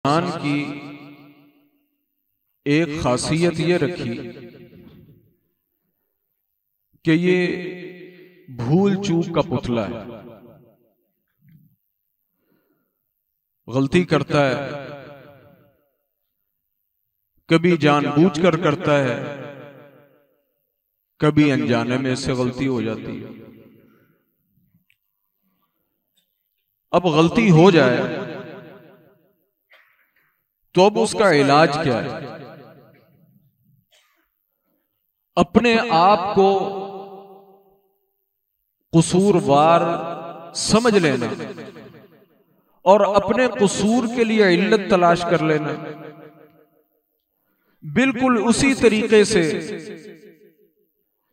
इंसान की एक खासियत ये रखी कि ये भूल चूक का पुतला है। गलती करता है, कभी जानबूझकर करता है, कभी अनजाने में इससे गलती हो जाती है। अब गलती हो जाए तो अब उसका इलाज क्या है? अपने आप को कसूरवार समझ लेना और अपने कसूर के लिए इल्लत तलाश कर लेना। बिल्कुल उसी तरीके से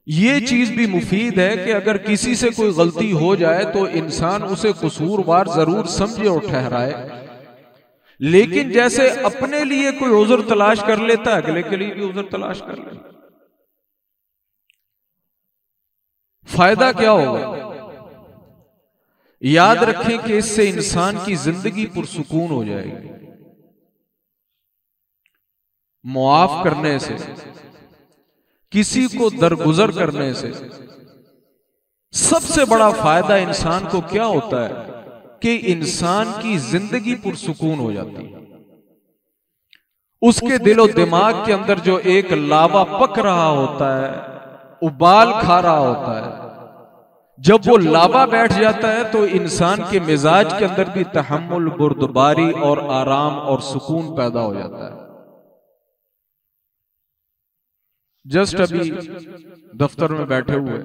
ये चीज भी मुफीद है कि अगर किसी से कोई गलती हो जाए तो इंसान उसे कसूरवार जरूर समझे और ठहराए, लेकिन जैसे अपने लिए कोई उज़्र तलाश कर लेता है, अगले के लिए भी उज़्र तलाश कर ले। फायदा क्या होगा? याद रखें कि इससे इंसान की जिंदगी पुरसुकून हो जाएगी। मुआफ करने से, किसी को दरगुजर करने से सबसे बड़ा फायदा इंसान को क्या होता है कि इंसान की जिंदगी पुरसुकून हो जाती है। उसके दिलो दिमाग के अंदर जो एक लावा पक रहा होता है, उबाल खा रहा होता है, जब वो लावा बैठ जाता है तो इंसान के मिजाज के अंदर भी तहम्मुल, बुर्दबारी और आराम और सुकून पैदा हो जाता है। जस्ट अभी दफ्तर में बैठे हुए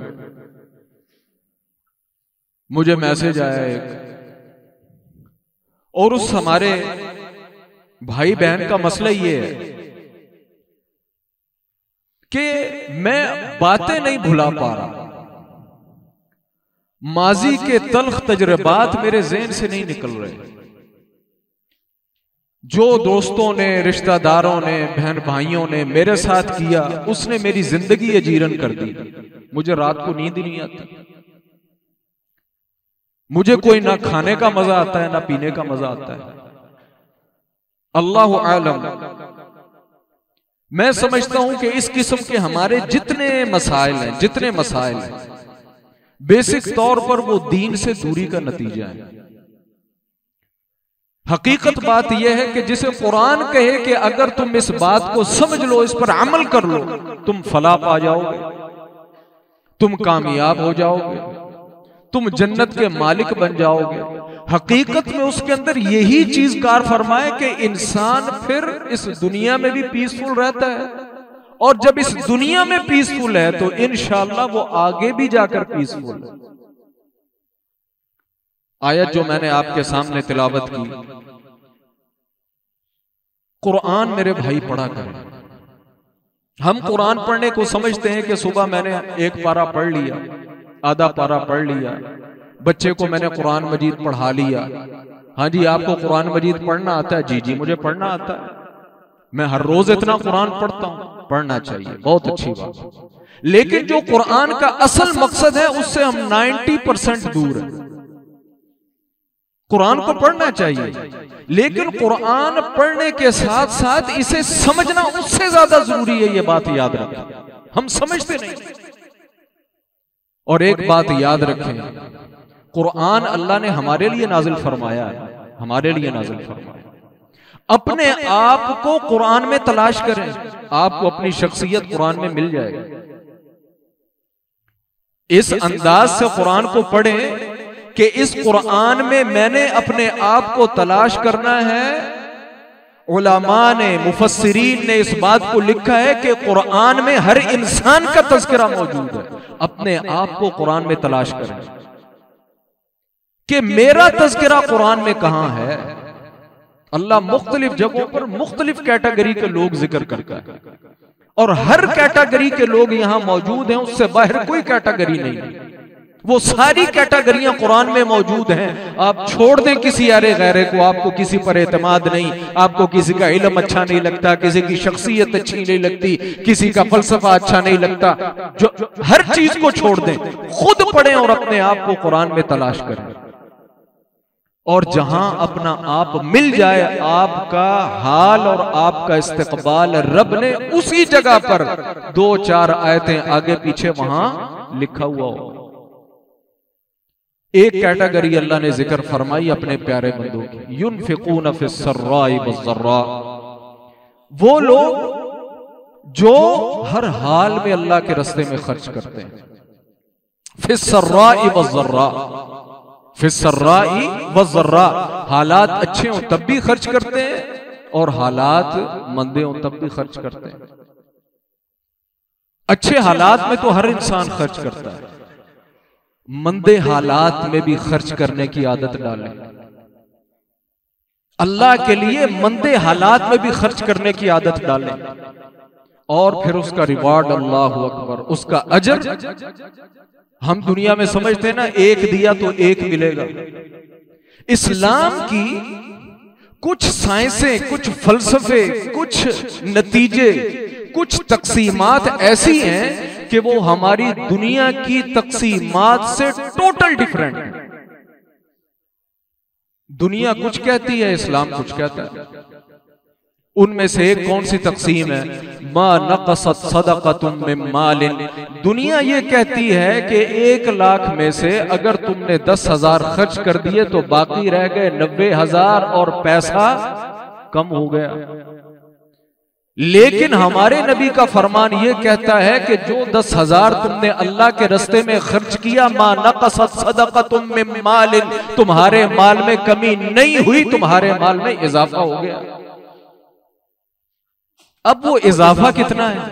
मुझे मैसेज आया एक, और उस हमारे भाई बहन का मसला ये है कि मैं बातें नहीं भुला पा रहा, माजी के तल्ख तजर्बात मेरे ज़हन से नहीं निकल रहे। जो दोस्तों ने, रिश्तेदारों ने, बहन भाइयों ने मेरे साथ किया, उसने मेरी जिंदगी अजीरन कर दी। मुझे रात को नींद नहीं आती, मुझे कोई ना खाने का मजा आता है ना पीने का मजा आता है। अल्लाहु आलम। मैं समझता हूं कि इस किस्म के हमारे जितने मसाइल हैं, बेसिक तौर पर वो दीन से दूरी का नतीजा है। हकीकत बात यह है कि जिसे कुरान कहे कि अगर तुम इस बात को समझ लो, इस पर अमल कर लो, तुम फलाह पा जाओगे, तुम कामयाब हो जाओगे, तुम जन्नत के मालिक बन जाओगे। हकीकत में उसके अंदर यही चीज कार फरमाए कि इंसान फिर इस दुनिया में भी पीसफुल रहता है, और जब इस दुनिया में पीसफुल है तो इंशाअल्लाह वो आगे भी जाकर पीसफुल है। आयत जो मैंने आपके सामने तिलावत की, कुरान मेरे भाई पढ़ा करें। हम कुरान पढ़ने को समझते हैं कि सुबह मैंने एक पारा पढ़ लिया, आधा पारा पढ़ लिया, बच्चे को मैंने कुरान मजीद पढ़ा लिया। हाँ जी, आपको कुरान मजीद पढ़ना आता है? जी जी, मुझे पढ़ना आता है, मैं हर रोज इतना कुरान पढ़ता हूं। पढ़ना चाहिए, बहुत अच्छी बात। लेकिन जो कुरान का असल मकसद है उससे हम 90% दूर हैं। कुरान को पढ़ना चाहिए, लेकिन कुरान पढ़ने के साथ साथ इसे समझना उससे ज्यादा जरूरी है। यह बात याद रखें, हम समझते नहीं। और एक बात याद रखें, कुरान अल्लाह ने हमारे लिए नाजिल फरमाया है, हमारे लिए नाजिल फरमाया। अपने आप को कुरान में तलाश करें, आपको अपनी शख्सियत कुरान में मिल जाएगी। इस अंदाज से कुरान को पढ़ें कि इस कुरान में मैंने अपने आप को तलाश करना है। उलमा ने, मुफस्सिरीन ने इस बात को लिखा है कि कुरान में हर इंसान का तज़किरा मौजूद है। अपने आप को कुरान में तलाश करें कि मेरा तज़किरा कुरान में कहां है। अल्लाह मुख्तलिफ जगहों पर मुख्तलिफ कैटेगरी के लोग जिक्र करता है, और हर कैटेगरी के लोग यहां मौजूद हैं, उससे बाहर कोई कैटेगरी नहीं है। वो सारी कैटेगरियां कुरान में मौजूद हैं। आप छोड़ दें किसी यारे गैरे को, आपको किसी पर एतमाद नहीं, आपको किसी का इल्म अच्छा नहीं लगता, किसी की शख्सियत अच्छी नहीं लगती, किसी का फलसफा अच्छा नहीं लगता, जो हर चीज को छोड़ दें, खुद पढ़ें और अपने आप को कुरान में तलाश करें। और जहां अपना आप मिल जाए, आपका हाल और आपका इस्तकबाल रब ने उसी जगह पर 2-4 आयतें आगे पीछे वहां लिखा हुआ हो। एक कैटेगरी अल्लाह ने जिक्र फरमाई अपने प्यारे बंदों की, युनफिकून फिस्सर्राई वज़्ज़र्रा, वो लोग जो हर हाल में अल्लाह के रास्ते में खर्च करते हैं। फिस्सर्राई वज़्ज़र्रा, फिस्सर्राई वज़्ज़र्रा, हालात अच्छे हों तब भी खर्च करते हैं और हालात मंदे हों तब भी खर्च करते हैं। अच्छे हालात में तो हर इंसान खर्च करता है, मंदे हालात में भी खर्च करने की आदत डालें। अल्लाह के लिए मंदे हालात में भी खर्च करने की आदत डालें और फिर उसका रिवार्ड, अल्लाह अकबर, उसका अजर। हम दुनिया में समझते हैं ना, एक दिया तो एक मिलेगा। इस्लाम की कुछ साइंसें, कुछ फलसफे, कुछ नतीजे, कुछ तकसीमात ऐसी हैं कि वो हमारी दुनिया की तकसीमात से टोटल डिफरेंट है। दुनिया कुछ कहती है, इस्लाम कुछ कहता है। उनमें से एक कौन सी तकसीम है? मा नक़सत सदक़तुम मिन मालिन, दुनिया ये कहती है कि 1 लाख में से अगर तुमने 10,000 खर्च कर दिए तो बाकी रह गए 90,000 और पैसा कम हो गया। लेकिन हमारे नबी का फरमान ये कहता है कि जो 10,000 तुमने अल्लाह के रास्ते में खर्च किया, मा नक़सत सदक़तुम मिन मालिन, तुम्हारे माल में कमी नहीं हुई, तुम्हारे माल में इजाफा हो गया। अब वो इजाफा कितना है?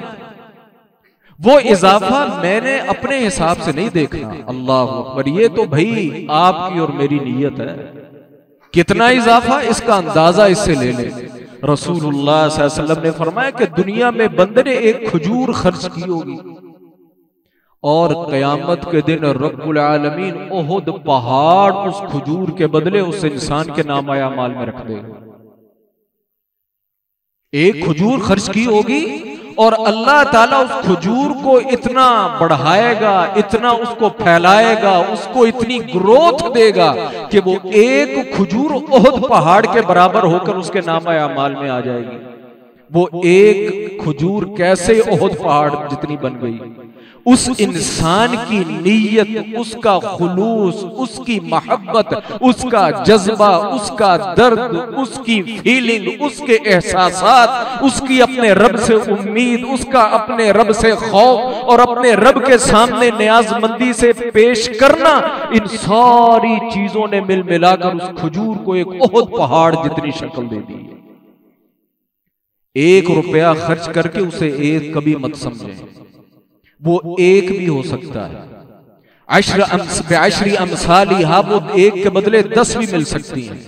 वो इजाफा मैंने अपने हिसाब से नहीं देखना, अल्लाह अकबर, ये तो भाई आपकी और मेरी नीयत है। कितना इजाफा, इसका अंदाजा इससे ले ले। रसूलुल्लाह सल्लल्लाहु अलैहि वसल्लम ने फरमाया कि दुनिया में बंदे ने एक खजूर खर्च की होगी और कयामत के दिन रब्बुल आलमीन ओहद पहाड़ उस खजूर के बदले उस इंसान के नाम आया माल में रख देगा। एक खजूर खर्च की होगी और अल्लाह ताला उस खजूर को इतना बढ़ाएगा, इतना उसको फैलाएगा, उसको इतनी ग्रोथ देगा कि वो एक खजूर ओहद पहाड़ के बराबर होकर उसके नामा अमाल में आ जाएगी। वो एक खजूर कैसे ओहद पहाड़ जितनी बन गई। उस इंसान की नीयत, उसका खुलूस, उसकी मोहब्बत, उसका जज्बा, उसका दर्द, उसकी फीलिंग, उसके एहसासात, उसकी अपने रब से उम्मीद, उसका अपने रब से खौफ और अपने रब के सामने नियाजमंदी से पेश करना, इन सारी चीजों ने मिल मिलाकर उस खजूर को एक ओहद पहाड़ जितनी शक्ल दे दी है। 1 रुपया खर्च करके उसे एक कभी मत समझें, वो एक भी हो सकता है। अशरी अमसाली, हाँ, वो एक के बदले 10 भी मिल सकती हैं,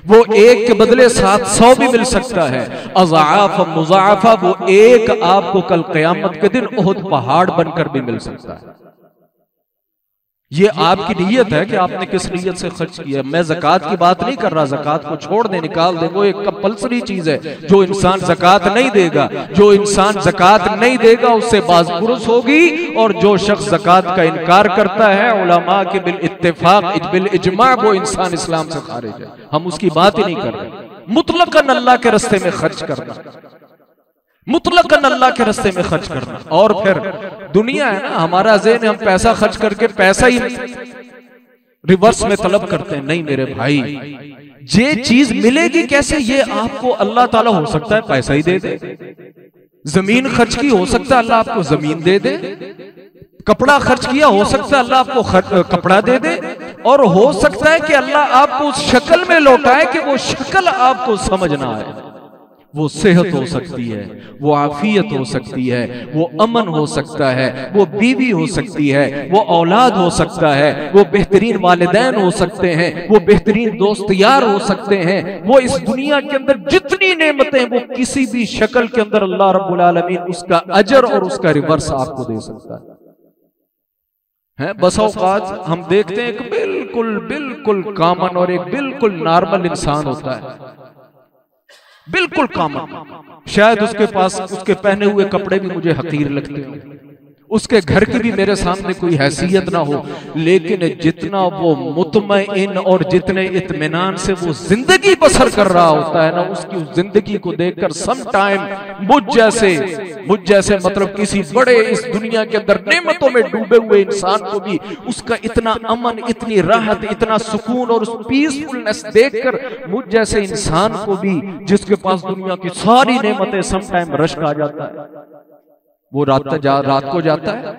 वो एक के बदले 700 भी मिल सकता है। अज़ाफ मुज़ाफ़ा, वो एक आपको कल क़यामत के दिन ओहद पहाड़ बनकर भी मिल सकता है। ये आपकी नीयत है कि आपने किस नीयत से खर्च किया। मैं ज़कात की बात नहीं कर रहा, ज़कात को छोड़ दे, निकाल दे, वो एक कंपल्सरी चीज है। जो इंसान ज़कात नहीं देगा, जो इंसान ज़कात नहीं देगा उससे बाज़पुरुष होगी, और जो शख्स ज़कात का इनकार करता है उलमा के बिल इत्तेफाक बिल इजमा, वो इंसान इस्लाम से खारिज है। हम उसकी बात ही नहीं कर रहे। मुतलकन अल्लाह के रास्ते में खर्च करना, मुतलकन अल्लाह के रास्ते में खर्च करना। और फिर दुनिया है ना, हमारा ज़हन, हम पैसा खर्च करके पैसा ही रिवर्स में तलब करते हैं। नहीं मेरे भाई, ये चीज मिलेगी कैसे? ये आपको अल्लाह ताला हो सकता है पैसा ही दे दे, जमीन खर्च की हो सकता है अल्लाह आपको जमीन दे दे, कपड़ा खर्च किया हो सकता है अल्लाह आपको कपड़ा दे दे, और हो सकता है कि अल्लाह आपको उस शक्ल में लौटाए कि वो शक्ल आपको समझ ना आए। वो सेहत हो सकती है, वो आफियत हो सकती है, वो अमन हो सकता है, वो बीवी हो सकती है, वो औलाद हो सकता है, वो बेहतरीन वालिदैन हो सकते हैं, वो बेहतरीन दोस्त यार हो सकते हैं। वो इस दुनिया के अंदर जितनी नेमतें, वो किसी भी शक्ल के अंदर अल्लाह रब्बुल आलमीन उसका अजर और उसका रिवर्स आपको दे सकता है। बस औकात हम देखते हैं एक बिल्कुल बिल्कुल कॉमन और एक बिल्कुल नॉर्मल इंसान होता है, बिल्कुल कॉमन, शायद उसके पास उसके पहने हुए कपड़े भी मुझे हकीर लगते हैं, उसके घर की भी मेरे सामने कोई हैसियत ना हो, लेकिन जितना वो मुतमईन और जितने इत्मीनान से वो जिंदगी बसर कर रहा होता है ना, उसकी उस जिंदगी को देखकर सम टाइम मुझ जैसे मतलब किसी बड़े इस दुनिया के अंदर नेमतों में डूबे हुए इंसान को भी उसका इतना अमन, इतनी राहत, इतना सुकून और उस पीसफुलनेस देखकर मुझ जैसे इंसान को भी, जिसके पास दुनिया की सारी नेमतें, सम टाइम रश्क आ जाता है। वो रात को जाता है,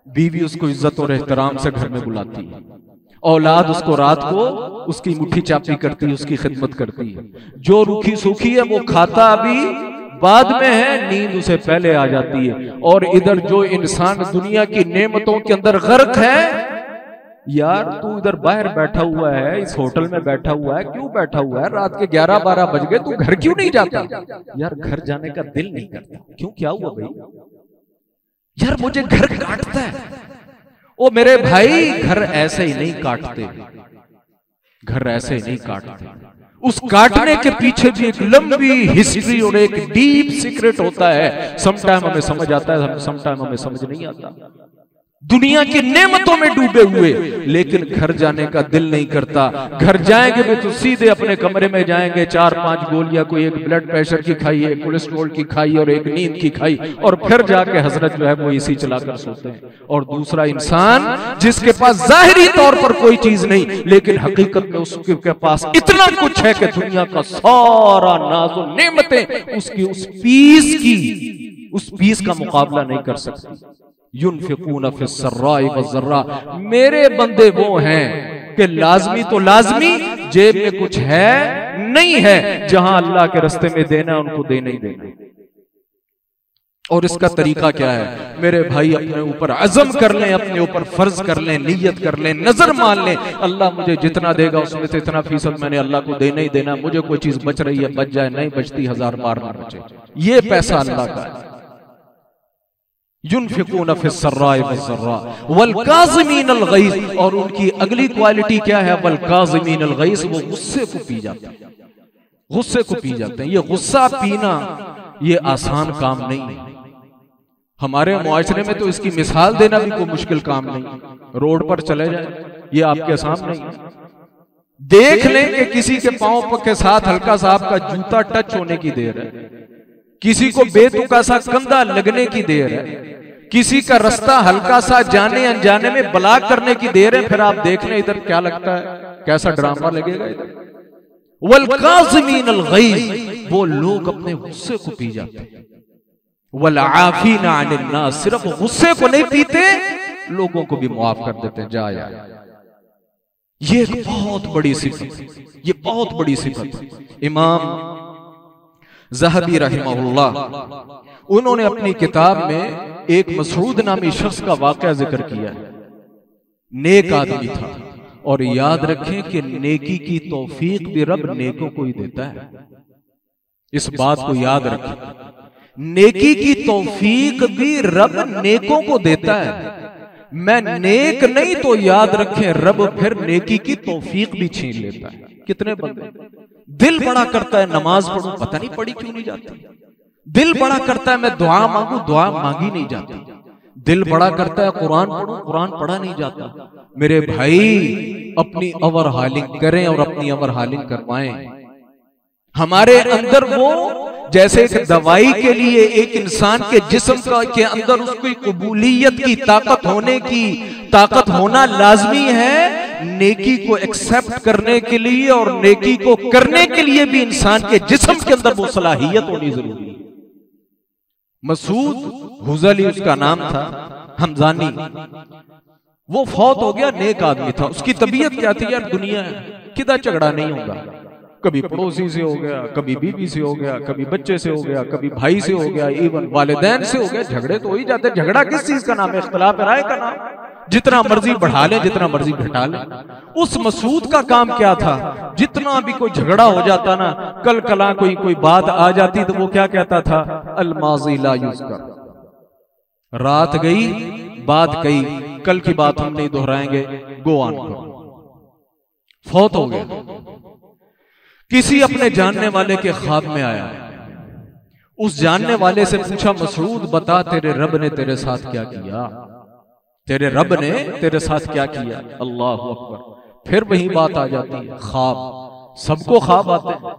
बीवी उसको इज्जत और एहतराम से घर में बुलाती है, औलाद उसको रात को उसकी मुट्ठी चापी करती है, उसकी खिदमत करती है। जो रूखी सूखी है वो खाता अभी बाद में है, नींद उसे पहले आ जाती है। और इधर जो इंसान दुनिया की नेमतों के अंदर गर्क है, यार तू इधर बाहर बैठा हुआ है, इस होटल में बैठा हुआ है, क्यों बैठा हुआ है? रात के 11-12 बज गए, तू घर क्यों नहीं जाता? यार घर जाने का दिल नहीं करता। क्यों, क्या हुआ भाई? यार मुझे घर काटता है। ओ मेरे भाई, घर ऐसे ही नहीं काटते, घर ऐसे ही नहीं काटते। उस काटने के पीछे भी एक लंबी हिस्ट्री और एक डीप सीक्रेट होता है। समटाइम हमें समझ आता है, समटाइम हमें समझ नहीं आता। दुनिया की नेमतों में डूबे हुए, लेकिन घर जाने का दिल नहीं करता। घर जाएंगे भी तो सीधे अपने कमरे में जाएंगे, 4-5 गोलियां, कोई एक ब्लड प्रेशर की खाई, एक कोलेस्ट्रॉल की खाई और एक नींद की खाई, और फिर जाके हजरत जो है वो एसी चलाकर सोते हैं। और दूसरा इंसान जिसके पास जाहिरी तौर पर कोई चीज नहीं, लेकिन हकीकत में उसके पास इतना कुछ है कि दुनिया का सारा नाज़ो नेमतें उसकी उस पीस का मुकाबला नहीं कर सकती। युनफिकून फिस्सर्राई वज़र्रा, मेरे बंदे वो हैं कि लाजमी तो लाजमी, जेब में कुछ है नहीं है, जहां अल्लाह के रास्ते में देना उनको देना ही देना। और इसका तरीका क्या है? मेरे भाई अपने ऊपर अज़म कर लें, अपने ऊपर फर्ज कर लें, नियत कर लें, नजर मान लें, अल्लाह मुझे जितना देगा उसमें से इतना फीसद मैंने अल्लाह को देना ही देना। मुझे कोई चीज बच रही है बच जाए, नहीं बचती 1000 बार ना बचे, ये पैसा अल्लाह का है। युनफिकून फिस्सर्राई वज़र्रा वल्काज़िमीनल गैज़, और उनकी अगली क्वालिटी क्या है? वल्काज़िमीनल गैज़, वो गुस्से को पी जाते हैं, गुस्से को पी जाते हैं। ये गुस्सा पीना ये आसान काम नहीं है। हमारे मुआशरे में तो इसकी मिसाल देना भी कोई मुश्किल काम नहीं। रोड पर चले जाए, ये आपके सामने ही देख लें कि किसी के पांव के साथ हल्का सा आपका जूता टच होने की देर है, किसी को बेतुका सा कंधा लगने की देर है, किसी का रास्ता हल्का सा जाने अनजाने में ब्लॉक करने की देर है, फिर आप देख लें इधर क्या लगता है, कैसा ड्रामा लगेगा इधर। वल्काज़िमीनल गैज़, वो लोग अपने गुस्से को पी जाते हैं। वलआफीना अनिन नास, सिर्फ गुस्से को नहीं पीते, लोगों को भी माफ कर देते हैं। जा यार, ये एक बहुत बड़ी सिफत, ये बहुत बड़ी सिफत। इमाम ज़हबी रहमहुल्लाह, उन्होंने अपनी किताब में एक मसऊद नामी शख्स का वाक़या जिक्र किया है। नेक आदमी था, और याद रखें कि नेकी की तौफीक भी रब नेकों को ही देता है। इस बात को याद रखें, नेकी की तौफीक भी रब नेकों को देता है। मैं नेक नहीं तो याद रखें रब फिर नेकी की तौफीक भी छीन लेता है। कितने बंदे दिल बड़ा करता है नमाज पढ़ूं, पता नहीं पढ़ी क्यों नहीं जाती। दिल बड़ा करता है मैं दुआ मांगू, दुआ मांगी नहीं जाती। दिल बड़ा करता है कुरान पढ़ूं, कुरान पढ़ा नहीं जाता। मेरे भाई अपनी ओवर हालिंग करें और अपनी ओवर हालिंग करवाएं। हमारे अंदर वो जैसे एक दवाई के लिए एक इंसान के जिस्म का के अंदर उसकी कबूलियत की ताकत होना लाजमी है, नेकी को एक्सेप्ट करने के लिए और नेकी को करने के लिए भी इंसान के जिस्म के अंदर वो सलाहियत होनी जरूरी है। मसूद हुजली उसका नाम था, हमजानी, वो फौत हो गया, नेक आदमी था। उसकी तबीयत क्या थी यार, दुनिया किधर झगड़ा नहीं होगा, कभी पड़ोसी से हो गया, कभी बीवी से हो गया, कभी बच्चे से हो गया, कभी भाई से हो गया, इवन वालिदैन से हो गया। झगड़े तो हो ही जाते। झगड़ा किस चीज का नाम है? इख्तिलाफ राय का नाम। जितना मर्जी बढ़ा ले, जितना मर्जी घटा ले। उस मसूद का काम क्या था? जितना भी कोई झगड़ा हो जाता ना, कल कला कोई बात आ जाती तो वो क्या कहता था? अलमाज़ी ला युज़कर, रात गई बात गई, कल की बात हम नहीं दोहराएंगे, गो ऑन करो। फौत हो गया। किसी अपने जानने वाले के ख्वाब में आया, उस जानने वाले से पूछा, मसऊद बता तेरे रब ने तेरे साथ क्या किया, तेरे रब ने तेरे साथ क्या किया। अल्लाह अकबर। फिर वही बात आ जाती है, ख्वाब। सबको ख्वाब आते हैं,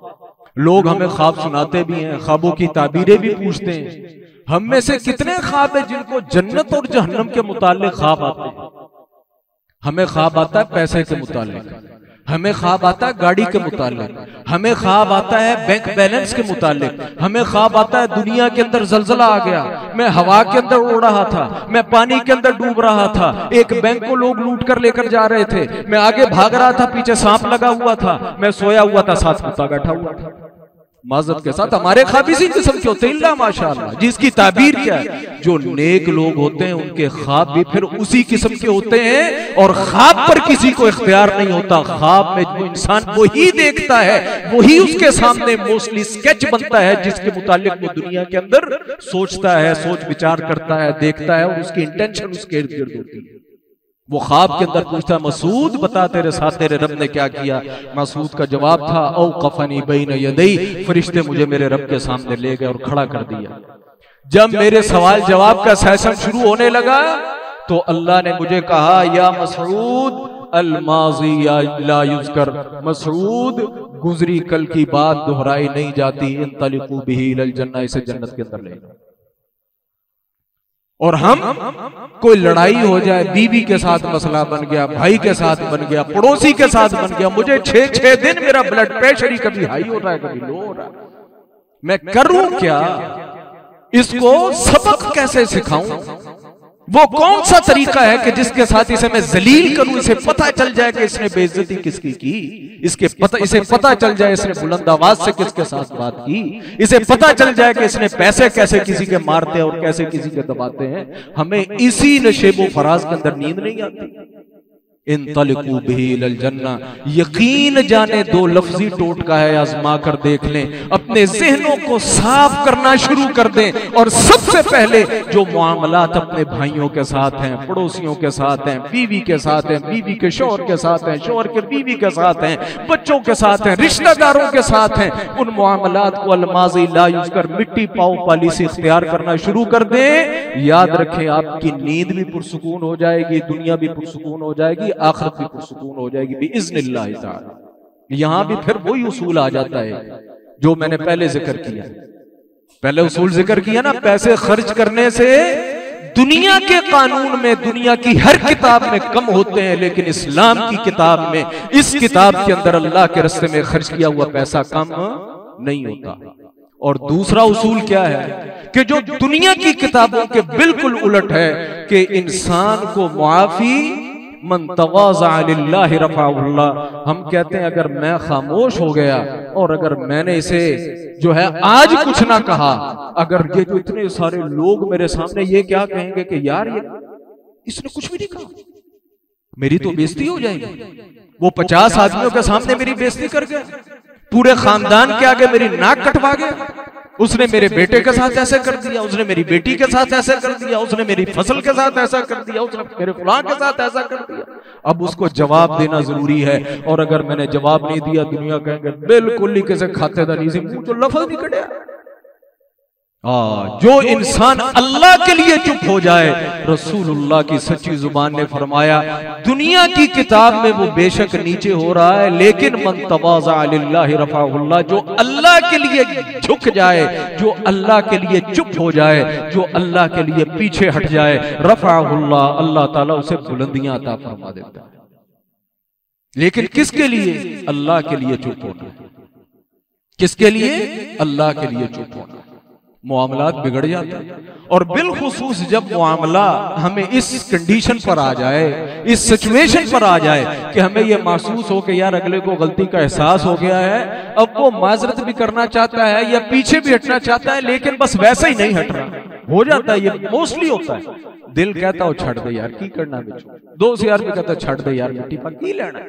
लोग हमें ख्वाब सुनाते भी हैं, ख्वाबों की ताबीरें भी पूछते हैं। हम में से कितने ख्वाब है जिनको जन्नत और जहन्नम के मुताल्लिक ख्वाब आते हैं। हमें ख्वाब आता है पैसे के मुताल्लिक, हमें ख्वाब आता है गाड़ी के मुताल्लिक, हमें ख्वाब आता है बैंक बैलेंस के मुताल्लिक, हमें ख्वाब आता है दुनिया के अंदर जलजला आ गया, मैं हवा के अंदर उड़ रहा था, मैं पानी के अंदर डूब रहा था, एक बैंक को लोग लूट कर लेकर जा रहे थे, मैं आगे भाग रहा था, पीछे सांप लगा हुआ था, मैं सोया हुआ था, साथ कुत्ता बैठा हुआ था। माजरत के साथ हमारे ख्वाब इसी किस्म के होते हैं, इल्ला माशाअल्लाह। जिसकी ताबीर क्या है, जो नेक लोग होते हैं उनके ख्वाब भी फिर उसी किस्म के होते हैं। और ख्वाब पर किसी को इख्तियार नहीं होता, ख्वाब में जो इंसान वही देखता है वही उसके सामने मोस्टली स्केच बनता है, जिसके मुतालिक वो दुनिया के अंदर सोचता है, सोच विचार करता है, देखता है, और उसकी इंटेंशन उसके इर्द गिर्द होती है। वो ख्वाब के अंदर पूछता है, मसूद बता तेरे साथ तेरे रब ने क्या किया। मसूद का जवाब था, औ कफनी बैन यदई, फरिश्ते मुझे मेरे रब के सामने ले गए और खड़ा कर दिया। जब मेरे सवाल जवाब का सेशन शुरू होने लगा तो अल्लाह ने मुझे कहा, या मसूद अल-माज़ी ला युज़कर, मसूद गुजरी कल की बात दोहराई नहीं जाती, इंतलिकू बिही इलल जन्नह, इसे जन्नत के अंदर ले जाओ। और हम कोई लड़ाई हो जाए, बीवी के साथ मसला बन गया, भाई के साथ बन गया, पड़ोसी के साथ बन गया, मुझे 6-6 दिन मेरा ब्लड प्रेशर ही कभी हाई हो रहा है कभी लो हो रहा है, मैं करूं क्या, इसको सबक कैसे सिखाऊं, वो कौन सा तरीका है कि जिसके साथ इसे मैं जलील करूं, इसे पता चल जाए कि इसने बेइज्जती किसकी की, इसे पता चल जाए इसने बुलंद आवाज से किसके साथ बात की, इसे पता चल जाए कि इसने पैसे कैसे किसी के मारते हैं और कैसे किसी के दबाते हैं। हमें इसी नशेबो फराज के अंदर नींद नहीं आती। इंतलिकू बिही इलल जन्नह, यकीन जाने दो लफ्जी टोटका है, आजमा कर देख लें, अपने जहनों को साफ करना शुरू कर दें। और सबसे पहले जो मामलात अपने भाइयों के साथ हैं, पड़ोसियों के साथ हैं, बीवी के साथ हैं, बीवी के शौहर के साथ हैं, शौहर के बीवी के साथ हैं, बच्चों के साथ हैं, रिश्तेदारों के साथ हैं, उन मामलात को अल-माज़ी ला युज़कर मिट्टी पाओ पाली से इख्तियार करना शुरू कर दें। याद रखें, आपकी नींद भी पुरसुकून हो जाएगी, दुनिया भी पुरसुकून हो जाएगी, आखिरत भी पुरसुकून हो जाएगी बिइज़्निल्लाह ताला। यहां भी फिर वही उसूल आ जाता है जो मैंने पहले जिक्र किया, पहले उसूल जिक्र किया ना, पैसे खर्च करने से दुनिया के कानून में दुनिया की हर किताब में कम होते हैं, लेकिन इस्लाम की किताब में, इस किताब के अंदर अल्लाह के रास्ते में खर्च किया हुआ पैसा कम नहीं होता। और दूसरा उसूल क्या है कि जो दुनिया की किताबों के बिल्कुल उलट है कि इंसान को मुआफी मन तवाज़ा लिल्लाहि रफ़अहुल्लाह। हम कहते हैं अगर मैं खामोश हो गया और अगर मैंने इसे जो है आज कुछ ना कहा, अगर ये जो इतने सारे लोग मेरे सामने ये क्या कहेंगे कि यार ये इसने कुछ भी नहीं कहा, मेरी तो बेइज्जती हो जाएगी। वो 50 आदमियों के सामने मेरी बेइज्जती कर गया, पूरे खानदान के आगे मेरी नाक कटवा गया, उसने मेरे बेटे के साथ ऐसे कर दिया, उसने मेरी बेटी के साथ ऐसे कर दिया, उसने मेरी फसल के साथ ऐसा कर दिया, उसने मेरे फलां के साथ ऐसा कर दिया। अब उसको जवाब देना जरूरी है, और अगर मैंने जवाब नहीं दिया दुनिया कहेंगे बिल्कुल ही कैसे खातेदारी से मुंह जो लफ्ज नहीं कढ़िया। जो इंसान अल्लाह के लिए चुप हो जाए, रसूलुल्लाह की सच्ची जुबान ने फरमाया दुनिया की किताब में वो बेशक नीचे हो रहा है, लेकिन मन तवाज़ा लिल्लाहि रफ़अहुल्लाह, जो अल्लाह के लिए झुक जाए, जो अल्लाह के लिए चुप हो जाए, जो अल्लाह के लिए पीछे हट जाए, रफ़अहुल्लाह, अल्लाह ताला उसे बुलंदियां अता फरमा देता है। लेकिन किसके लिए? अल्लाह के लिए चुप होना। किसके लिए? अल्लाह के लिए चुप होना। मुआमलात बिगड़ जाता है, और बिलखुसूस जब मुआमला हमें इस कंडीशन पर आ जाए, इस सिचुएशन पर आ जाए कि हमें यह महसूस हो कि यार अगले को गलती का एहसास हो गया है, अब वो माजरत भी करना चाहता है या पीछे भी हटना चाहता है, लेकिन बस वैसे ही नहीं हट रहा, हो जाता है, ये मोस्टली होता है। दिल कहता हो छड़ दे यार, की करना बिचो, दोस्त यार भी कहता छड़ दे यार, मिट्टी पर की लेना,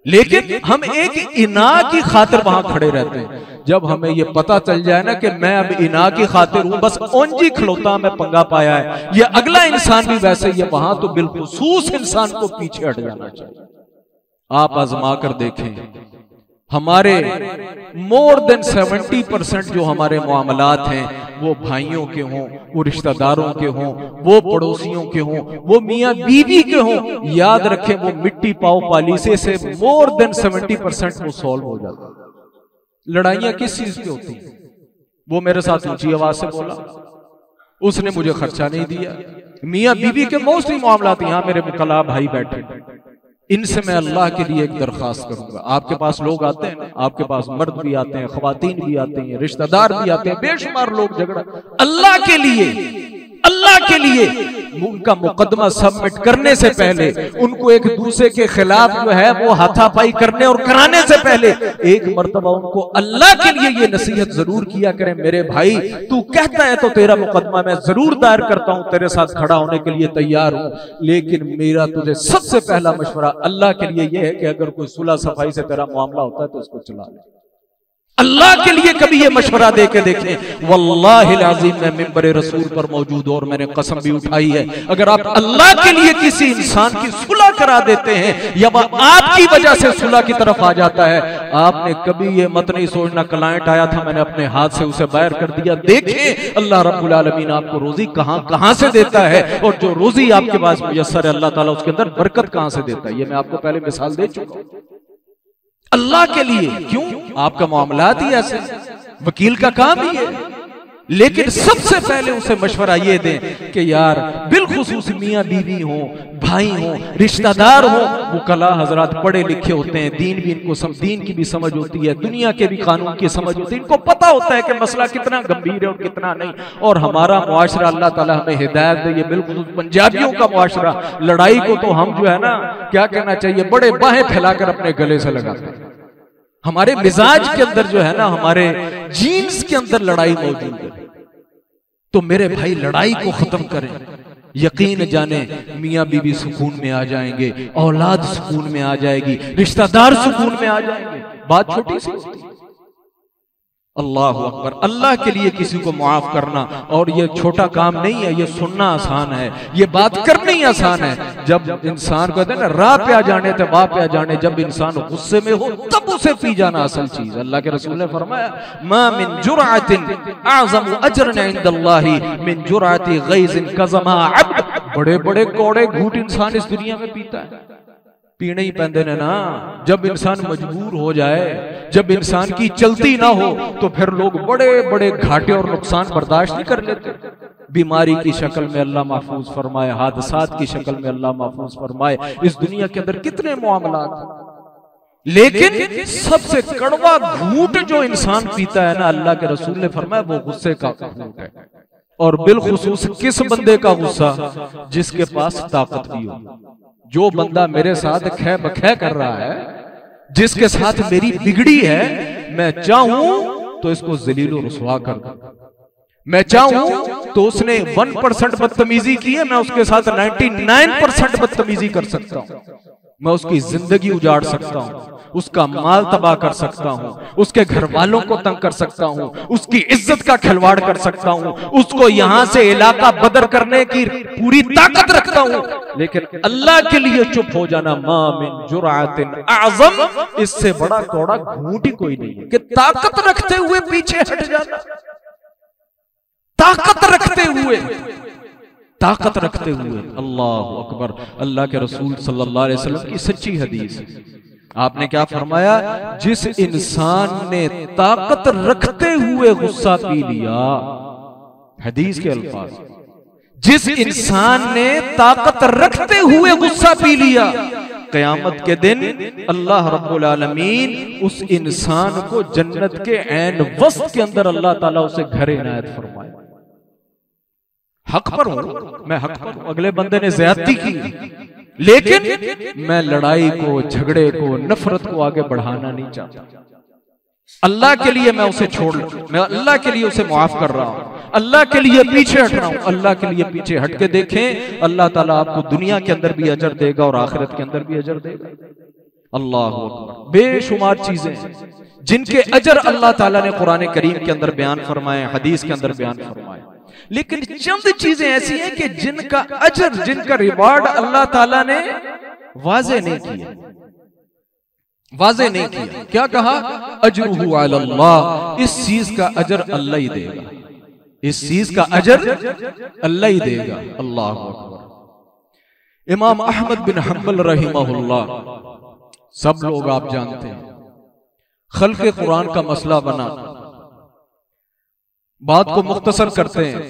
लेकिन हम एक इना की खातिर वहां खड़े रहते हैं। जब हमें ये पता चल जाए ना कि मैं अब इना की खातिर हूं, बस ओंजी खड़ोता में पंगा पाया है, ये अगला इंसान भी वैसे ही है, वहां तो बिलखुसूस इंसान को पीछे हट जाना चाहिए। आप आजमा कर देखें, हमारे मोर देन 70% जो हमारे मामलात हैं वो भाइयों के हों, वो रिश्तेदारों के हों, वो पड़ोसियों के हों, वो मियाँ बीवी के हों, याद रखें वो मिट्टी पाव पालीसे से मोर देन 70% वो सॉल्व हो जाता है। लड़ाइयां किस चीज पे होती हैं? वो मेरे साथ ऊंची आवाज से बोला, उसने मुझे खर्चा नहीं दिया। मियाँ बीवी के मोस्टली मामला, यहाँ मेरे मुकल्ला भाई बैठे, इनसे मैं अल्लाह के लिए एक दरखास्त करूंगा। आपके पास लोग आते हैं ना, आपके पास मर्द भी आते हैं, खवातीन भी आते हैं, रिश्तेदार भी आते हैं, बेशुमार लोग झगड़ा, अल्लाह के लिए उनका मुकदमा सबमिट करने से पहले, उनको एक दूसरे के खिलाफ जो है वो हाथापाई करने और कराने से पहले एक मर्तबा उनको अल्लाह के लिए ये नसीहत जरूर किया करें, मेरे भाई तू कहता है तो तेरा मुकदमा मैं जरूर दायर करता हूं, तेरे साथ खड़ा होने के लिए तैयार हूं, लेकिन मेरा तुझे सबसे पहला मशवरा अल्लाह के लिए यह है कि अगर कोई सुलह सफाई से तेरा मामला होता है तो उसको चला ले। अल्लाह के लिए कभी ये मशवरा दे के देखें। वल्लाहि लाज़िम मैं मिंबरे रसूल पर मौजूद और मैंने कसम भी उठाई है, अगर आप अल्लाह के लिए किसी इंसान की सुलह करा देते हैं या वह आपकी वजह से सुलह की तरफ आ जाता है, आपने कभी ये मत नहीं सोचना क्लाइंट आया था मैंने अपने हाथ से उसे बाहर कर दिया। देखें अल्लाह रब्बुल आलमीन आपको रोजी कहां कहां से देता है, और जो रोजी आपके पास मुयस्सर है अल्लाह ताला उसके अंदर बरकत कहां से देता है। ये मैं आपको पहले मिसाल दे चुका हूं। अल्लाह के लिए क्यों, आपका मामलात ही ऐसे, वकील का काम ही है, लेकिन सबसे पहले उसे मशवरा ये दें कि यार बिलखुसूस मियाँ बीवी हो, भाई हो, रिश्तेदार हो, वो कला हजरात पढ़े लिखे होते हैं, दीन भी इनको दीन की भी समझ होती है, दुनिया के भी कानून की समझ होती है, इनको पता होता है कि मसला कितना गंभीर है और कितना नहीं। और हमारा मुआशरा अल्लाह ताला हमें हिदायत दे, ये बिल्कुल पंजाबियों का मुआशरा, लड़ाई को तो हम जो है ना क्या कहना चाहिए बड़े बाहें फैलाकर अपने गले से लगाते हैं। हमारे मिजाज के अंदर जो है ना, हमारे जीन्स के अंदर लड़ाई मौजूद है। तो मेरे भाई लड़ाई को खत्म करें, यकीन जाने मियाँ बीवी सुकून में आ जाएंगे, औलाद सुकून में आ जाएगी, रिश्तेदार सुकून में आ जाएंगे। बात छोटी सी होती है। अल्लाह अकबर। अल्लाह के लिए किसी को मुआफ करना, और ये छोटा काम नहीं है, ये सुनना आसान है, ये बात करनी आसान है। जब इंसान को ना राह पे आ जाने थे वाह पे आ जाने, जब इंसान गुस्से में हो तब उसे पी जाना असल चीज। अल्लाह के रसूल ने फरमाया मा मिन जुरअतिन अअज़म अजरन इंदल्लाहि मिन जुरअति गैज़िन कज़मा अब्द। बड़े बड़े कौड़े घूंट इंसान इस दुनिया में पीता है, पीने ही पैंदे ने ना। जब इंसान मजबूर हो जाए, जब इंसान की चलती ना हो, तो फिर लोग बड़े बड़े घाटे और नुकसान बर्दाश्त नहीं कर लेते। बीमारी की शक्ल में अल्लाह महफूज फरमाए, हादसात की शक्ल में अल्लाह महफूज फरमाए। इस दुनिया के अंदर कितने मामलात, लेकिन सबसे कड़वा घूंट जो इंसान पीता है ना, अल्लाह के रसूल ने फरमाया वो गुस्से का घूंट है। और बिलखुसूस किस बंदे का गुस्सा, जिसके पास ताकत भी हो। जो बंदा मेरे साथ खै बखै कर रहा है, जिसके साथ मेरी बिगड़ी है, मैं चाहूं तो इसको जलील और रुसवा कर दूं। मैं चाहूं तो उसने 1% बदतमीजी की है, मैं उसके साथ 99% बदतमीजी कर सकता हूं। मैं उसकी जिंदगी उजाड़ सकता हूं, उसका माल तबाह कर सकता हूं, उसके घर वालों को तंग कर सकता हूं, उसकी इज्जत का खिलवाड़ कर सकता हूं, उसको यहां से इलाका बदर करने की पूरी ताकत रखता हूं। लेकिन अल्लाह के लिए चुप हो जाना, मा मिन जुरअतिन अअज़म, इससे बड़ा कौड़ा घूंट ही कोई नहीं है कि ताकत रखते हुए पीछे हट जाना। ताकत रखते हुए, ताकत रखते हुए। अल्लाह अकबर। अल्लाह के रसूल सल्लल्लाहु अलैहि वसल्लम की सच्ची हदीस, आपने क्या फरमाया, जिस इंसान ने ताकत रखते हुए गुस्सा पी लिया, हदीस के अल्फाज, जिस इंसान ने ताकत रखते हुए गुस्सा पी लिया, क़यामत के दिन अल्लाह रब्बुल आलमीन उस इंसान को जन्नत के ऐन वस्त के अंदर अल्लाह ताला उसे घर इनायत फरमाए। हक पर हूं मैं, हक पर हूं, अगले बंदे ने ज्यादती की, लेकिन मैं लड़ाई को, झगड़े को, नफरत को आगे बढ़ाना नहीं चाहता। अल्लाह के लिए मैं उसे छोड़ लूं, मैं अल्लाह के लिए उसे माफ कर रहा हूं, अल्लाह के लिए पीछे हट रहा हूं। अल्लाह के लिए पीछे हट के देखें, अल्लाह ताला आपको दुनिया के अंदर भी अजर देगा और आखिरत के अंदर भी अजर देगा। अल्लाह अकबर। बेशुमार चीजें जिनके अजर अल्लाह ताला ने कुरान करीम के अंदर बयान फरमाए, हदीस के अंदर बयान फरमाए, लेकिन चंद चीजें ऐसी हैं कि जिनका अजर, जिनका रिवार्ड अल्लाह ताला ने वाज़े नहीं किया, वाज़े नहीं किया। क्या कहा, अजरुहु अलल्लाह, इस चीज का अजर अल्लाह ही देगा। इस चीज का अजर अल्लाह ही देगा। अल्लाह अकबर। इमाम अहमद बिन हंबल रहिमहुल्लाह, सब लोग आप जानते हैं, खल्क़े कुरान का मसला बना। बात को मुख्तसर करते हैं,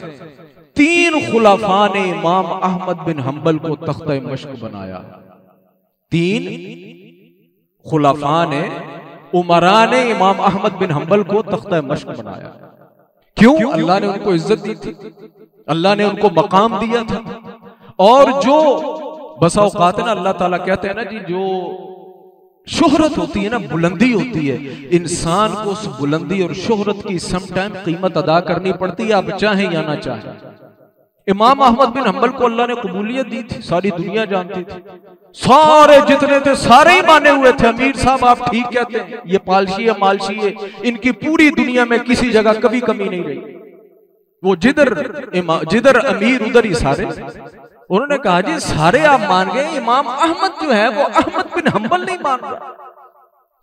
3 खुलाफा ने इमाम अहमद बिन हंबल को तख्ते मश्क बनाया। 3 खुलाफा ने, उमरा ने इमाम अहमद बिन हंबल को तख्ते मश्क बनाया। क्यों? अल्लाह ने उनको इज्जत दी थी, अल्लाह ने उनको मकाम दिया था। और जो बसा औकात है ना, अल्लाह ताला कहते हैं ना जी, जो शोहरत होती है ना, बुलंदी होती है, इंसान को उस बुलंदी और शोहरत की समटाइम कीमत अदा करनी पड़ती है, आप चाहें या ना चाहें। इमाम अहमद बिन हंबल को अल्लाह ने कबूलियत दी थी, सारी दुनिया जानती थी, सारे जितने थे सारे ही माने हुए थे। अमीर साहब आप ठीक कहते हैं, ये पालशी है मालशी है, इनकी पूरी दुनिया में किसी जगह कभी कमी नहीं रही। वो जिधर अमीर उधर ही सारे। उन्होंने कहा जी सारे आप मान गए, इमाम अहमद जो है वो अहमद बिन हंबल नहीं मान रहा।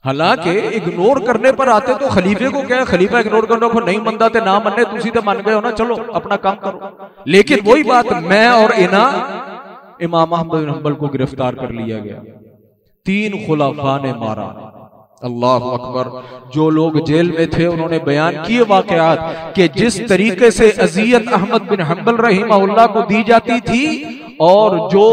हालांकि इग्नोर करने पर आते तो खलीफे को क्या, खलीफा इग्नोर करने को नहीं मनता थे, ना मनने तुसी तो मान गए हो ना, चलो अपना काम करो। लेकिन वही बात, मैं और इना इमाम अहमद बिन हंबल को गिरफ्तार कर लिया गया, 3 खुलाफा ने मारा। अल्लाह अकबर। जो लोग जेल में थे उन्होंने बयान किए वाकयात कि जिस तरीके से अजियत अहमद बिन हंबल रहिमहुल्लाह को दी जाती थी, और जो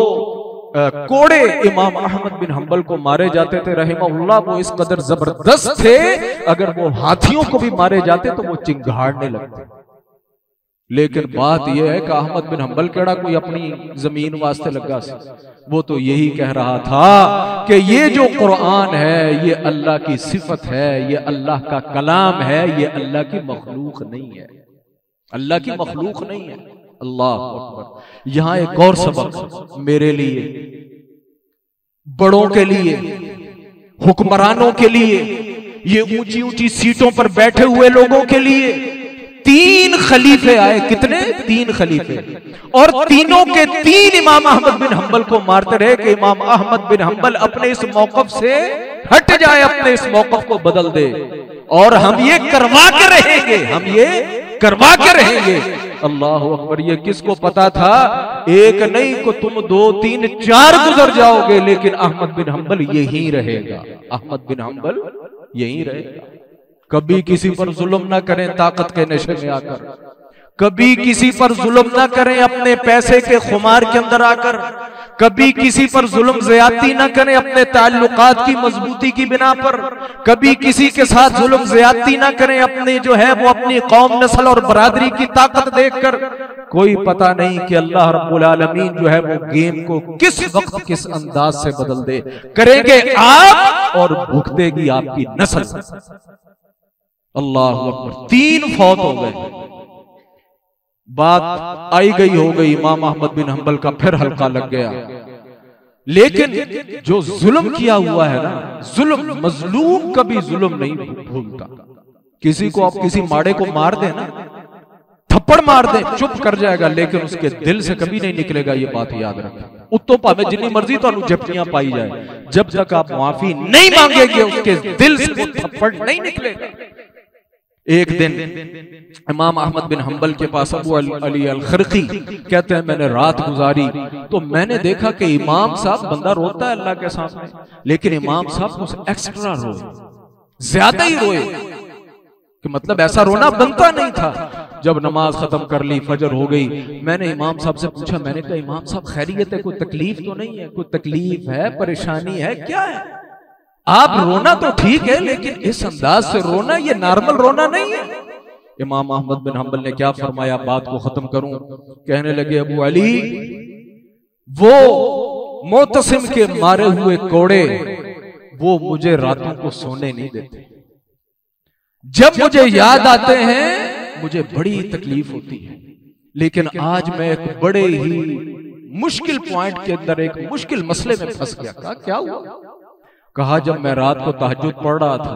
कोड़े इमाम अहमद बिन हंबल को मारे जाते थे रहिमहुल्लाह, वो इस कदर जबरदस्त थे, अगर वो हाथियों को भी मारे जाते तो वो चिंगाड़ने लगते। लेकिन बात यह है कि अहमद बिन हंबल केड़ा कोई अपनी जमीन वास्ते लगा सी, वो तो यही कह रहा था कि ये जो कुरान है ये अल्लाह की सिफत है, ये अल्लाह का कलाम है, ये अल्लाह की मखलूक नहीं है, अल्लाह की मखलूक नहीं है। अल्लाह अकबर। यहां एक और सबक मेरे लिए, बड़ों के लिए, हुक्मरानों के लिए, ये ऊंची ऊंची सीटों पर बैठे हुए लोगों के लिए 3 खलीफे आए। कितने? 3 खलीफे, और तीनों के 3 इमाम अहमद बिन हंबल को मारते रहे कि इमाम अहमद बिन हंबल अपने इस मौकफ से हट जाए, अपने इस मौकफ को बदल दे, और हम ये करवा के रहेंगे, हम ये करवा के रहेंगे। अल्लाह अकबर। ये किसको पता था? एक नहीं को तुम 2, 3, 4 गुजर जाओगे, लेकिन अहमद बिन हंबल यही रहेगा, अहमद बिन हंबल यही रहेगा। कभी किसी पर जुल्म ना करें ताकत के नशे में आकर, कभी किसी पर जुल्म ना करें अपने पैसे के खुमार के अंदर आकर, कभी किसी पर जुल्म ज्यादती ना करें अपने ताल्लुकात की मजबूती की बिना पर, कभी किसी के साथ जुल्म ज्यादती ना करें अपने जो है वो अपनी कौम, नस्ल और बरादरी की ताकत देखकर। कोई पता नहीं कि अल्लाह रब्बुल आलमीन जो है वो गेम को किस वक्त किस अंदाज से बदल दे। करेंगे आप और भुगतेगी आपकी नस्ल। अल्लाह अकबर। 3 फौत हो गए, बात आई गई हो गई, इमाम अहमद बिन हंबल का फिर हल्का लग गया। लेकिन जो जुल्म किया हुआ है ना, जुल्म, मजलूम कभी जुल्म नहीं भूलता। किसी को आप किसी माड़े को मार दे ना, थप्पड़ मार दे, चुप कर जाएगा, लेकिन उसके दिल से कभी नहीं निकलेगा। ये बात याद रखें। उत्तो भावे जितनी मर्जी तो झपटियां पाई जाए, जब तक आप माफी नहीं मांगेंगे उसके दिल से वो थप्पड़ नहीं निकलेगा। एक दिन इमाम अहमद बिन हंबल के पास अबू अली अल खरकी कहते हैं, मैंने रात गुजारी तो मैंने देखा कि इमाम साहब, बंदा रोता है अल्लाह के सामने, लेकिन इमाम साहब कुछ एक्स्ट्रा रोए, ज्यादा ही रोए, कि मतलब ऐसा रोना बनता नहीं था। जब नमाज खत्म कर ली, फजर हो गई, मैंने इमाम साहब से पूछा, मैंने कहा इमाम साहब खैरियत है, कोई तकलीफ तो नहीं है? कोई तकलीफ है, परेशानी है, क्या है? आप रोना तो ठीक है, लेकिन इस अंदाज से रोना ये नॉर्मल रोना नहीं है। इमाम अहमद बिन हंबल ने क्या फरमाया, बात को खत्म करूं, कहने लगे, अबू अली, वो मोतसिम के मारे हुए कोड़े वो मुझे रातों को सोने नहीं देते, जब मुझे याद आते हैं मुझे बड़ी तकलीफ होती है। लेकिन आज मैं एक बड़े ही मुश्किल पॉइंट के अंदर, एक मुश्किल मसले में फंस गया। कहा क्या हुआ? कहा जब मैं रात को तहज्जुद पढ़ रहा था,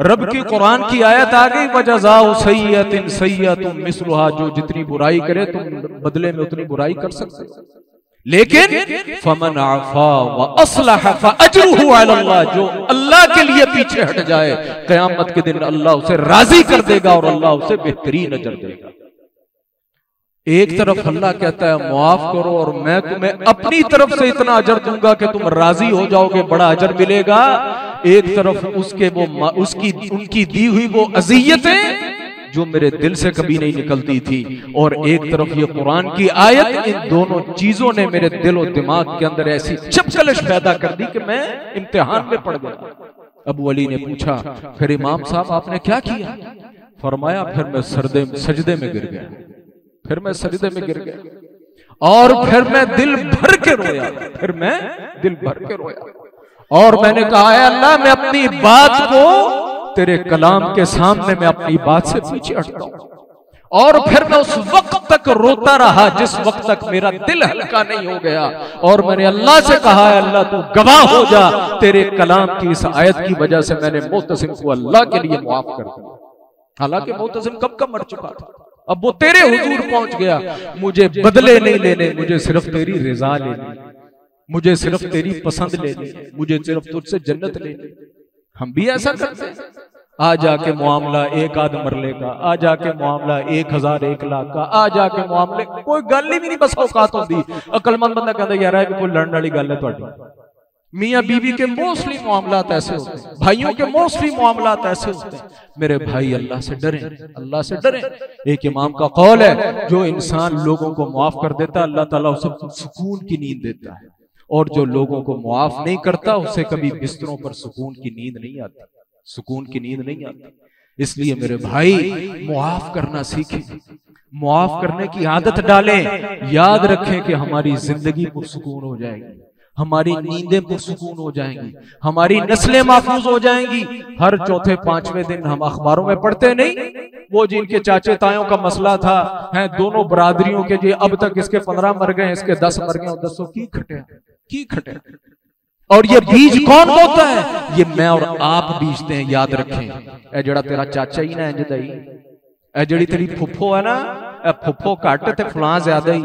रब की कुरान की आयत आ गई, वजज़ाउ सय्यतिन सय्यतुम मिस्लुहा, जो जितनी बुराई करे तुम बदले में उतनी बुराई कर सकते हो, लेकिन फमन आफा व अस्लह फअजरुहु अलल्लाह, जो अल्लाह के लिए पीछे हट जाए, क़यामत के दिन अल्लाह उसे राजी कर देगा और अल्लाह उसे बेहतरीन अजर देगा। एक तरफ अल्लाह कहता है माफ करो और मैं तुम्हें अपनी तरफ से इतना अजर दूंगा कि तुम राजी हो जाओगे, बड़ा अजर मिलेगा। एक तरफ उसके वो उनकी दी हुई वो अज़ियतें जो मेरे दिल से कभी नहीं निकलती थी, और एक तरफ ये कुरान की आयत, इन दोनों चीजों ने मेरे दिल और दिमाग के अंदर ऐसी चपकलश पैदा कर दी कि मैं इम्तिहान में पड़ गया। अबू अली ने पूछा, फिर इमाम साहब आपने क्या किया? फरमाया, फिर मैं सजदे में गिर गया, फिर मैं सजदे में गिर गया और फिर मैं दिल भर के रोया, फिर मैं दिल भर के रोया और मैंने कहा, है अल्लाह, मैं अपनी बात को तेरे कलाम के सामने मैं अपनी बात से पीछे हटता हूं। और फिर मैं उस वक्त तक रोता रहा जिस वक्त तक मेरा दिल हल्का नहीं हो गया, और मैंने अल्लाह से कहा, है अल्लाह तू गवाह हो जा, तेरे कलाम की इस आयत की वजह से मैंने मोतसिम को अल्लाह के लिए मुआफ कर दिया। हालांकि मोतसिम कब का मर चुका था, अब वो तेरे हुजूर पहुंच गया। मुझे बदले नहीं लेने, मुझे सिर्फ तेरी रिजा लेनी, मुझे सिर्फ तेरी पसंद लेनी, मुझे सिर्फ तुझसे जन्नत लेनी। हम भी ऐसा करते हैं, आ जाके मामला एक आध मरले का, आ जाके मामला 1000 1 लाख का, आ जाके मामले कोई गल ही नहीं, बस औकात होती। अकलमंद बंदा कहता यार है कोई लड़न वाली गल है तुहाडी। मियाँ बीवी के मोस्टली मामलात ऐसे होते हैं, भाइयों के मोस्टली मामलात ऐसे होते हैं। मेरे भाई अल्लाह से डरें, अल्लाह से डरें। एक इमाम का कौल है, जो इंसान लोगों को माफ कर देता अल्लाह ताला उसे सुकून की नींद देता है, और जो लोगों को माफ नहीं करता उसे कभी बिस्तरों पर सुकून की नींद नहीं आती, सुकून की नींद नहीं आती। इसलिए मेरे भाई मुआफ करना सीखें, मुआफ करने की आदत डालें। याद रखें कि हमारी जिंदगी पुरसुकून हो जाएगी, हमारी नींदें पुरसुकून हो जाएंगी, हमारी नस्लें महफूज हो जाएंगी। हर चौथे पांचवें दिन हम अखबारों में पढ़ते नहीं, वो जिनके चाचे तायों का मसला था, हैं दोनों बरादरियों के, जो अब तक इसके 15 मर गए, इसके 10 मर गए, 10 की खटे। और ये बीज कौन बोता है? ये मैं और आप बीजते हैं। याद रखें, ए जड़ा तेरा चाचा ही ना इंज दई, ए जड़ी तेरी फुफो है ना, ए फुफो घट ते फलां ज्यादा ही,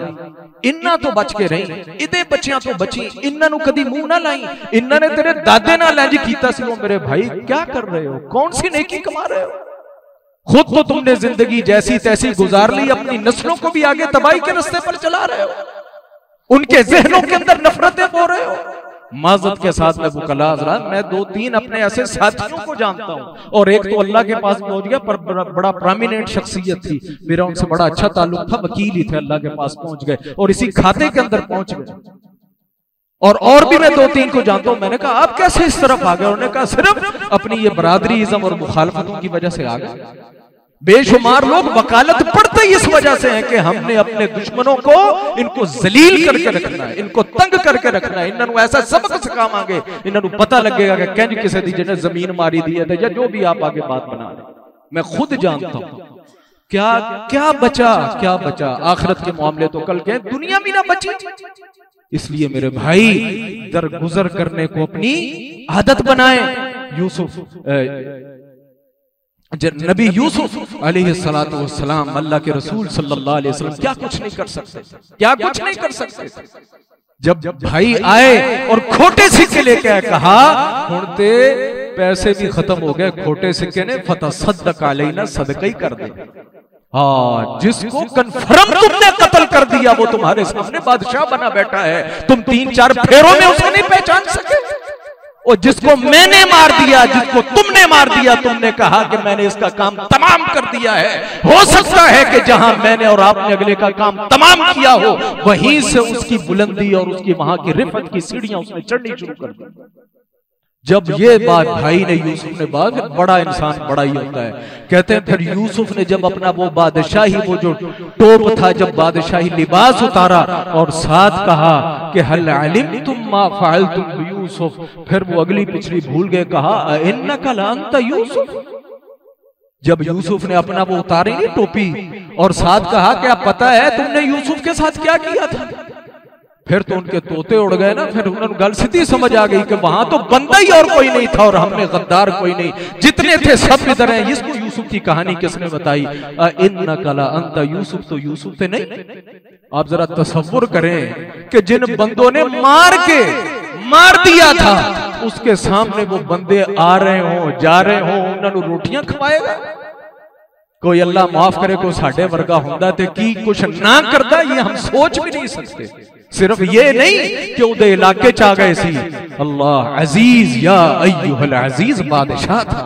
इन्ना तो बच के रही, इदे बच्चियां तो बची, इन्ना नु कदी मुंह ना लाई। इन्ना ने तेरे दादे नाल इंज कीता सी। वो मेरे भाई क्या कर रहे हो, कौन सी नेकी कमा रहे हो? खुद तो तुमने जिंदगी जैसी तैसी गुजार ली, अपनी नस्लों को भी आगे तबाही के रास्ते पर चला रहे हो, उनके जहनों के अंदर नफरतें बो रहे हो। माजत के साथ में बुकला हज़रात, मैं 2-3 अपने ऐसे साथियों को जानता हूं, और एक तो अल्लाह के पास पहुंच गया, पर बड़ा प्रोमिनेंट शख्सियत थी, मेरा उनसे बड़ा अच्छा ताल्लुक था, वकील ही थे, अल्लाह के पास पहुंच गए और इसी खाते के अंदर पहुंच गए। और भी मैं 2-3 को जानता हूं। मैंने कहा आप कैसे इस तरफ आ गए? उन्होंने कहा सिर्फ अपनी ये बरादरीइज्म और मुखालफतों की वजह से आ गए। बेशुमार लोग वकालत पढ़ते ही इस वजह से हैं कि हमने अपने दुश्मनों को, इनको जलील करके रखना है, इनको तंग करके रखना है, इन्होंने ऐसा सबक सिखावांगे, इन्होंने पता लगेगा कि कंज किसे दी जिन्हें जमीन मारी दी है, या जो भी आप आगे बात बना रहे। मैं खुद जानता हूं क्या बचा आखिरत के मामले तो कल के, दुनिया भी ना बची। इसलिए मेरे भाई दरगुजर करने को अपनी आदत बनाए। नबी यूसुफ अलैहिस्सलातु वस्सलाम, अल्लाह के रसूल सल्लल्लाहु अलैहि वसल्लम क्या कुछ नहीं कर सकते। जब भाई आए और खोटे सिक्के लेके आए, कहा हुणते पैसे भी खत्म हो गए, खोटे सिक्के ने फतसद्दक अलैना, सदका ही कर दे। हाँ, जिसको कन्फर्म तुमने कत्ल कर दिया वो तुम्हारे सामने बादशाह बना बैठा है, तुम 3-4 फेरों में उसे नहीं पहचान सके। और जिसको मैंने मार दिया, जिसको तुमने मार दिया, तुमने कहा कि मैंने इसका काम तमाम कर दिया है। हो सकता है कि जहां मैंने और आपने अगले का काम तमाम किया हो, वहीं से उसकी बुलंदी और उसकी वहां की रिफत की सीढ़ियां उसने चढ़नी शुरू कर दी। जब ये बात भाई ने, यूसुफ ने बात, बड़ा इंसान बड़ा ही होता है। कहते हैं फिर यूसुफ ने जब अपना वो बादशाही, वो जो टोप था, जब बादशाही लिबास उतारा और साथ कहा कि हल अलिमतुम मा फअलतुम बियूसुफ, फिर वो अगली पिछली भूल गए, कहा इन्नका लअंता यूसुफ। जब यूसुफ ने अपना वो उतारी टोपी और साथ कहा क्या पता है तुमने यूसुफ के साथ क्या किया था, फिर तो उनके तोते उड़ गए ना। फिर उन्होंने गल सीधी समझ आ गई कि वहां तो बंदा ही और कोई नहीं था और हमें गद्दार कोई नहीं, जितने थे सब इधर हैं। इसको यूसुफ की कहानी किसने बताई? इन्नका लअंता यूसुफ, तो यूसुफ थे नहीं। आप जरा तसव्वुर करें कि जिन बंदों ने मार दिया था, उसके सामने वो बंदे आ रहे हो, जा रहे हो, उन्होंने रोटियां खवाएगा। कोई अल्लाह माफ करे कोई साढ़े वर्गा होंदा ते की कुछ ना करता, ये हम सोच भी नहीं सकते। सिर्फ ये नहीं कि उदे इलाके च आ गए सी, अल्लाह अजीज या अय्युहल अजीज बादशाह था,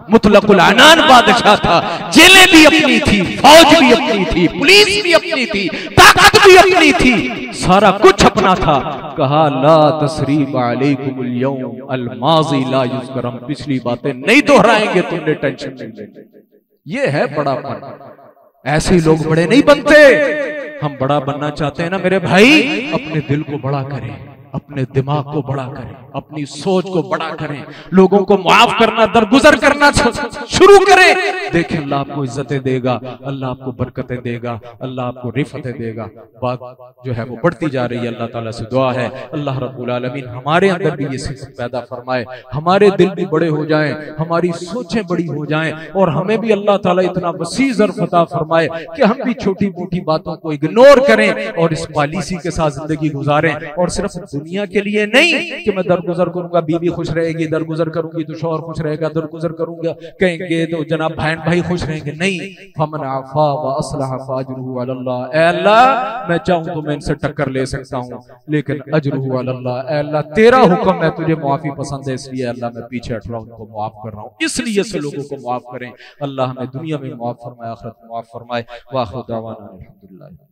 मुतलकुल अनान बादशाह था, जेलें भी अपनी थी, फौज भी अपनी थी, पुलिस भी अपनी थी, ताकत भी अपनी थी, सारा कुछ अपना था। कहा ला तसरीब अलैकुमुल यौम अल माज़ी ला युज़कर, हम पिछली बातें नहीं दोहराएंगे, तुमने टेंशन नहीं लेनी। ये है बड़ापन। ऐसे लोग बड़े नहीं बनते। हम बड़ा बनना चाहते हैं ना मेरे भाई, अपने दिल को बड़ा करें, अपने दिमाग को बड़ा करें, अपनी सोच को बड़ा करें, लोगों को माफ करना, दरगुजर करना शुरू करें। देखें अल्लाह आपको इज्जतें देगा, अल्लाह आपको बरकतें देगा, अल्लाह आपको रिफतें देगा। बात जो है वो बढ़ती जा रही है। अल्लाह ताला से दुआ है अल्लाह रब्बुल आलमीन हमारे अंदर भी ये सिफत पैदा फरमाए, हमारे दिल भी बड़े हो जाएं, हमारी सोचें बड़ी हो जाएं, और हमें भी अल्लाह ताला इतना वसी ज़र्फ़ अता फरमाए कि हम भी छोटी मोटी बातों को इग्नोर करें और इस पॉलिसी के साथ जिंदगी गुजारें। और सिर्फ दुनिया के लिए नहीं कि मैं दरगुजर करूंगा, बीवी खुश रहेगी, दरगुजर करूंगी तो शौहर खुश रहेगा, दरगुजर करूंगा कहेंगे तो जनाब बहन भाई खुश रहेंगे, नहीं। फमन आफा व अस्लह फाजरुहु अलल्लाह, ऐ अल्लाह मैं चाहूं तो मैं इनसे टक्कर ले सकता हूं, लेकिन अजरुहु अलल्लाह, ऐ अल्लाह तेरा हुक्म है, तुझे माफी पसंद है, इसलिए अल्लाह मैं पीछे हट रहा हूं, उनको माफ कर रहा हूं। इसलिए से लोगों को माफ करें। अल्लाह हमें दुनिया में माफ फरमाए, आखिरत में माफ फरमाए। व आखिर दावाना अल्हम्दुलिल्लाह।